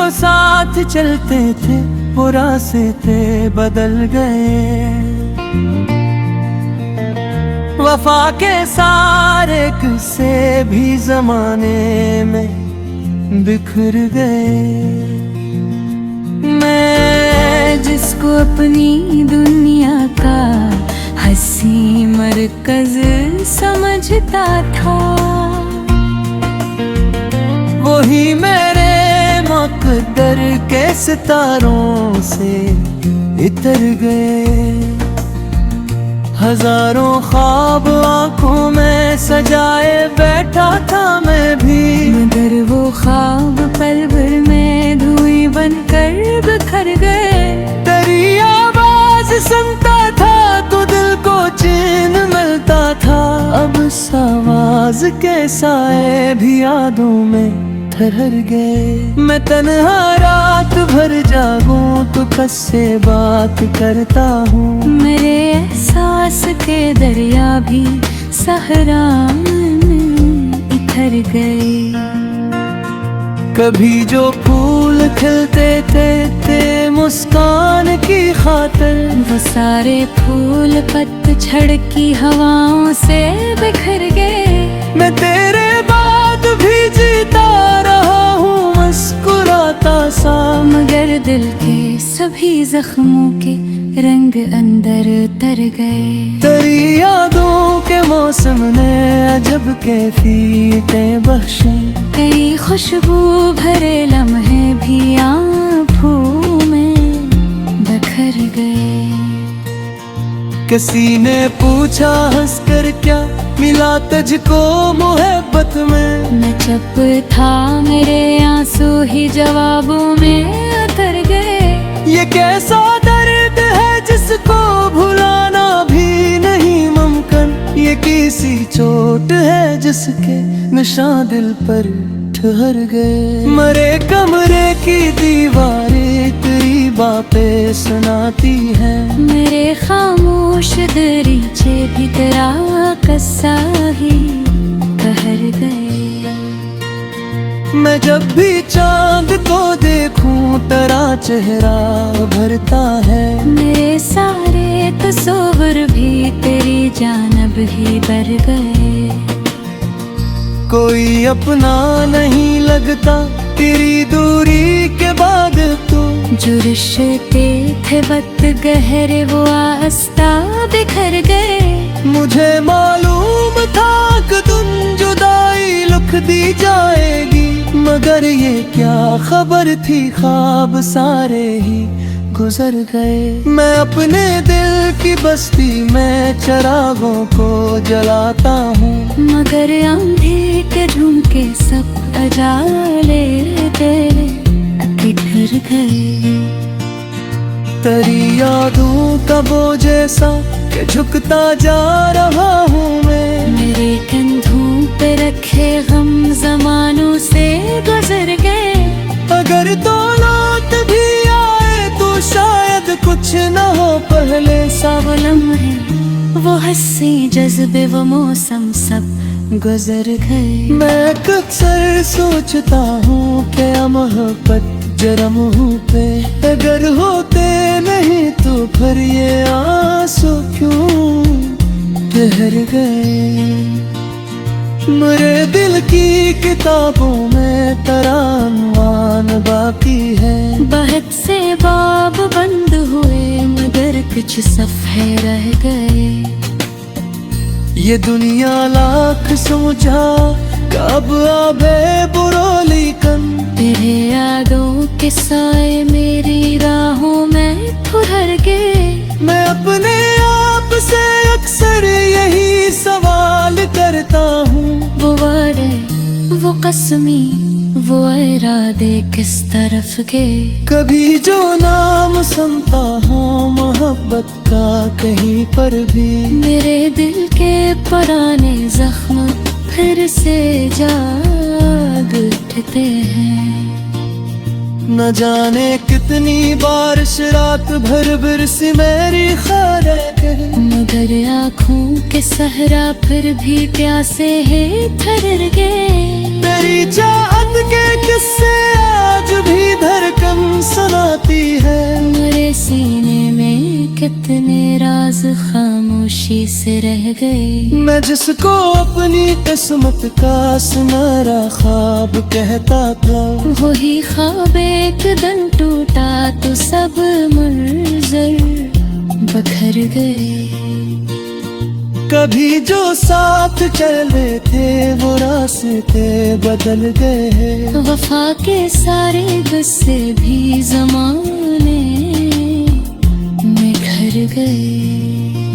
जो साथ चलते थे वो रास्ते बदल गए। वफा के सारे किस्से भी जमाने में बिखर गए। मैं जिसको अपनी दुनिया का हंसी मरकज समझता था, वही मेरे मुक़द्दर के सितारों से इतर गए। हजारों ख्वाब आंखों में सजाए बैठा था मैं भी, मगर वो ख्वाब पल भर में धुएं बनकर बिखर गए। तेरी आवाज सुनता था तो दिल को चैन मिलता था। अब उस आवाज के साए भी यादों में ठहर गए। मैं तन्हा रात भर जागूं तो किससे बात करता हूँ। मेरे एहसास के दरिया भी सहरा में इतर गए। कभी जो फूल खिलते थे मुस्कान की खातिर, वो सारे फूल पतझड़ की हवाओं से बिखर गए। मैं तेरे बाद भी जीता रहा हूँ मुस्कुराता सा, मगर दिल के सभी जख्मों के रंग अंदर तर गए। तेरी यादों के मौसम ने अजब कैफियतें बख्शी। कई खुशबू भरे लम्हे भी आँखों में बिखर गए। किसी ने पूछा हंसकर क्या मिला तुझको मोहब्बत में, मैं चुप था मेरे आंसू ही जवाबों में उतर गए। ये कैसा दर्द है जिसको भुलाना भी नहीं मुमकिन। ये किसी चोट है जिसके निशान दिल पर ठहर गए। मरे कमरे की दीवारें तेरी बातें सुनाती हैं, मेरे खामोश दरीचे भी तेरा किस्सा ही ठहर गए। मैं जब भी चांद को देखूं तेरा चेहरा भरता है। मेरे सारे तस्वीर भी तेरी जानब ही बर गए। कोई अपना नहीं लगता तेरी दूरी के बाद तो, जो रिश्ते थे वक्त गहरे वो आस्ता बिखर गए। मुझे मालूम था कि तुम जुदाई लिख दी जाएगी, मगर ये क्या खबर थी ख्वाब सारे ही गुजर गए। मैं अपने दिल की बस्ती में चिरागों को जलाता हूँ, मगर आंधी के झुमके सब अजाले तेरे बिखर गए। तेरी यादों का बोझ ऐसा कि झुकता जा रहा हूँ मैं। मेरे कंधों पे रखे गम जमानों से गुजर गए। अगर दौलत भी आए तो शायद कुछ न हो पहले सा। वो लम्हे वो हंसी जज्बे वो मौसम सब गुजर गए। मैं अक्सर सोचता हूँ क्या मोहब्बत जरा मुँह पे अगर होते नहीं तो फिर ये आंसू क्यों ठहर गए। मेरे दिल की किताबों में तेरा अनवान बाकी है। बहुत से बाब बंद हुए मगर कुछ सफ़े रह गए। ये दुनिया लाख समझा कब आबे बुरोली कन, तेरे यादों के साए मेरी राहों में फुहर गए। मैं अपने आप से अक्सर यही सवाल करता हूँ, वो वादे वो कसमी वो इरादे किस तरफ के। कभी जो नाम सुनता हूँ मोहब्बत का कहीं पर भी, मेरे दिल के पुराने जख्म फिर से जाग उठते हैं। न जाने कितनी बारिश रात भर बरसी मेरी ख्वाहिश, मगर आँखों के सहरा फिर भी प्यासे है ठहर गए। तेरी चाहत के किस्से आज आज भी धड़कन सुनाती है। मेरे सीने में कितने राज खामोशी से रह गए। मैं जिसको अपनी किस्मत का सुनहरा ख्वाब कहता था, वही ख्वाब एक दिन टूटा तो सब मंजर बखर गए। कभी जो साथ चले थे वो रास्ते बदल गए हैं। वफा के सारे गुस्से भी ज़माने में घर गए।